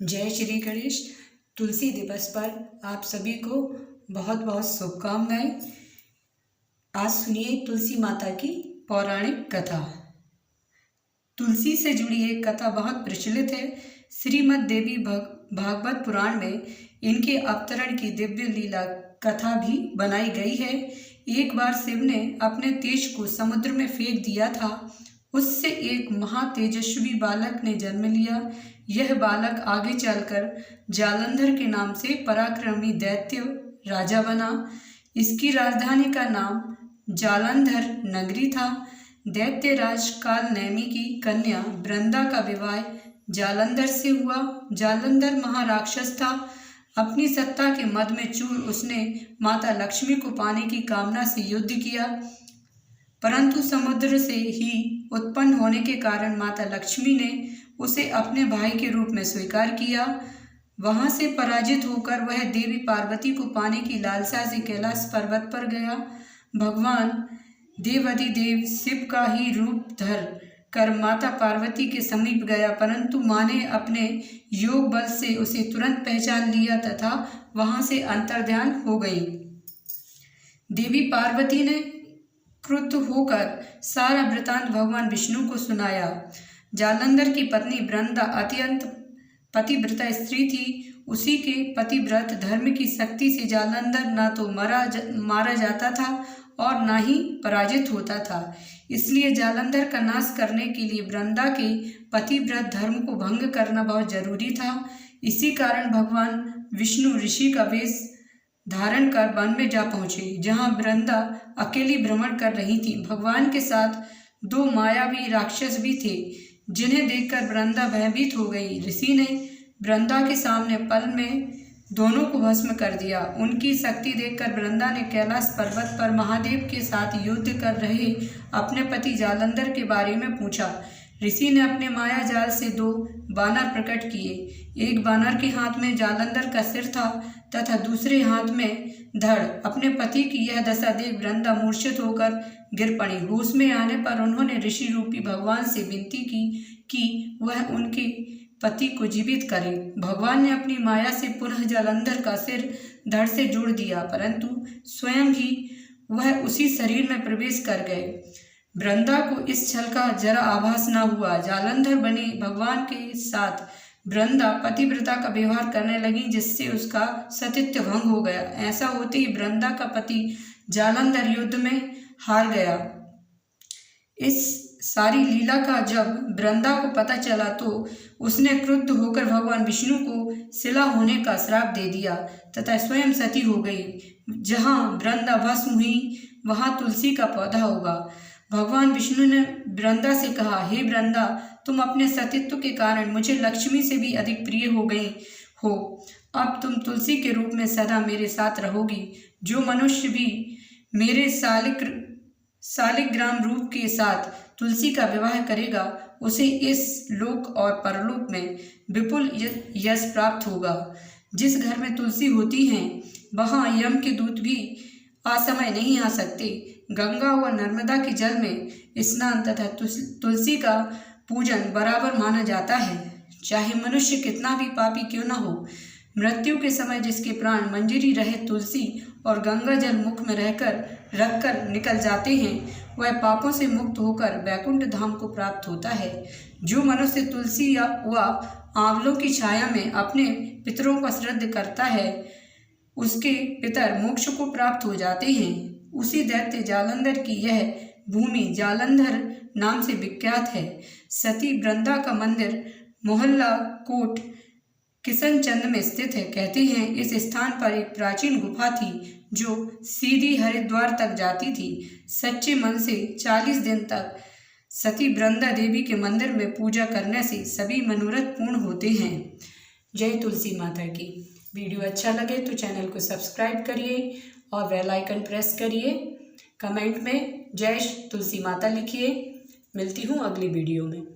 जय श्री गणेश। तुलसी दिवस पर आप सभी को बहुत बहुत शुभकामनाएं। आज सुनिए तुलसी माता की पौराणिक कथा। तुलसी से जुड़ी एक कथा बहुत प्रचलित है। श्रीमद् देवी भागवत पुराण में इनके अवतरण की दिव्य लीला कथा भी बनाई गई है। एक बार शिव ने अपने तेज को समुद्र में फेंक दिया था। उससे एक महातेजस्वी बालक ने जन्म लिया। यह बालक आगे चलकर जालंधर के नाम से पराक्रमी दैत्य राजा बना। इसकी राजधानी का नाम जालंधर नगरी था। दैत्यराज कालनेमी की कन्या वृंदा का विवाह जालंधर से हुआ। जालंधर महाराक्षस था। अपनी सत्ता के मद में चूर उसने माता लक्ष्मी को पाने की कामना से युद्ध किया, परंतु समुद्र से ही उत्पन्न होने के कारण माता लक्ष्मी ने उसे अपने भाई के रूप में स्वीकार किया। वहां से पराजित होकर वह देवी पार्वती को पाने की लालसा से कैलाश पर्वत पर गया। भगवान देवाधिदेव शिव का ही रूप धर कर माता पार्वती के समीप गया, परंतु माँ ने अपने योग बल से उसे तुरंत पहचान लिया तथा वहां से अंतर्ध्यान हो गई। देवी पार्वती ने क्रुद्ध होकर सारा वृतांत भगवान विष्णु को सुनाया। जालंधर की पत्नी वृंदा अत्यंत पतिव्रता स्त्री थी। उसी के पतिव्रत धर्म की शक्ति से जालंधर न तो मारा जाता था और न ही पराजित होता था। इसलिए जालंधर का नाश करने के लिए वृंदा के पतिव्रत धर्म को भंग करना बहुत जरूरी था। इसी कारण भगवान विष्णु ऋषि का वेश धारण कर वन में जा पहुंचे, जहां वृंदा अकेली भ्रमण कर रही थी। भगवान के साथ दो मायावी राक्षस भी थे, जिन्हें देखकर वृंदा भयभीत हो गई। ऋषि ने वृंदा के सामने पल में दोनों को भस्म कर दिया। उनकी शक्ति देखकर वृंदा ने कैलाश पर्वत पर महादेव के साथ युद्ध कर रहे अपने पति जालंधर के बारे में पूछा। ऋषि ने अपने माया जाल से दो बानर प्रकट किए। एक बानर के हाथ में जालंधर का सिर था तथा दूसरे हाथ में धड़। अपने पति की यह दशा देख वृंदा मूर्छित होकर गिर पड़ी। होश में आने पर उन्होंने ऋषि रूपी भगवान से विनती की कि वह उनके पति को जीवित करे। भगवान ने अपनी माया से पुनः जालंधर का सिर धड़ से जोड़ दिया, परंतु स्वयं ही वह उसी शरीर में प्रवेश कर गए। वृंदा को इस छल का जरा आभास न हुआ। जालंधर बने भगवान के साथ वृंदा पतिव्रता का व्यवहार करने लगी, जिससे उसका सतीत्व भंग हो गया। ऐसा होते ही वृंदा का पति जालंधर युद्ध में हार गया। इस सारी लीला का जब वृंदा को पता चला तो उसने क्रुद्ध होकर भगवान विष्णु को शिला होने का श्राप दे दिया तथा स्वयं सती हो गई। जहाँ वृंदा भस्म हुई वहाँ तुलसी का पौधा होगा। भगवान विष्णु ने वृंदा से कहा, हे वृंदा, तुम अपने सतीत्व के कारण मुझे लक्ष्मी से भी अधिक प्रिय हो गई हो। अब तुम तुलसी के रूप में सदा मेरे साथ रहोगी। जो मनुष्य भी मेरे शालिग्राम रूप के साथ तुलसी का विवाह करेगा, उसे इस लोक और परलोक में विपुल यश प्राप्त होगा। जिस घर में तुलसी होती है वहाँ यम के दूत भी असमय नहीं आ सकते। गंगा व नर्मदा के जल में स्नान तथा तुलसी का पूजन बराबर माना जाता है। चाहे मनुष्य कितना भी पापी क्यों न हो, मृत्यु के समय जिसके प्राण मंजरी रहे तुलसी और गंगा जल मुख में रखकर निकल जाते हैं, वह पापों से मुक्त होकर वैकुंठ धाम को प्राप्त होता है। जो मनुष्य तुलसी व आंवलों की छाया में अपने पितरों का श्राद्ध करता है, उसके पितर मोक्ष को प्राप्त हो जाते हैं। उसी दैत्य जालंधर की यह भूमि जालंधर नाम से विख्यात है। सती वृंदा का मंदिर मोहल्ला कोट किशनचंद में स्थित है। कहते हैं इस स्थान पर एक प्राचीन गुफा थी जो सीधी हरिद्वार तक जाती थी। सच्चे मन से 40 दिन तक सती वृंदा देवी के मंदिर में पूजा करने से सभी मनोरथ पूर्ण होते हैं। जय तुलसी माता की। वीडियो अच्छा लगे तो चैनल को सब्सक्राइब करिए और बेल आइकन प्रेस करिए। कमेंट में जय तुलसी माता लिखिए। मिलती हूँ अगली वीडियो में।